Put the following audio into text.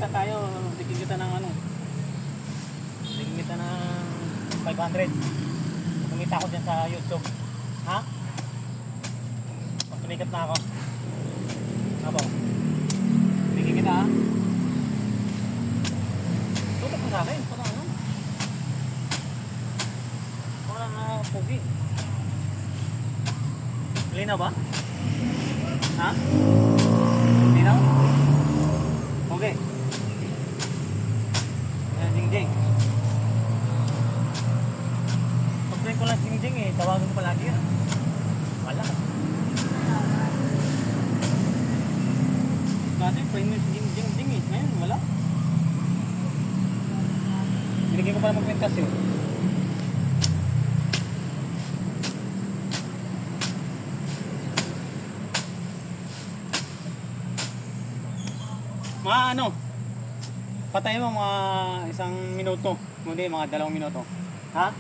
kita tayo, bigyan kita ng ano. Bigyan kita ng 500. Kumita ako dyan sa YouTube. Ha? Pag tumikat na ako. Abo. Bigyan kita ha. Tutok mo sa akin. Parang ano? Parang pugi. Linaw ba? Ha? Linaw? Okay. Ayan, Jingjing. Pag-play ko lang Jingjing eh, tawagan ko palagi yun. Wala. Dati, friend mo si Jingjing eh. Ngayon, wala. Binigyan ko pala magpintas yun. Mga ano, patay mo mga 1 minuto, hindi mga 2 minuto. Ha?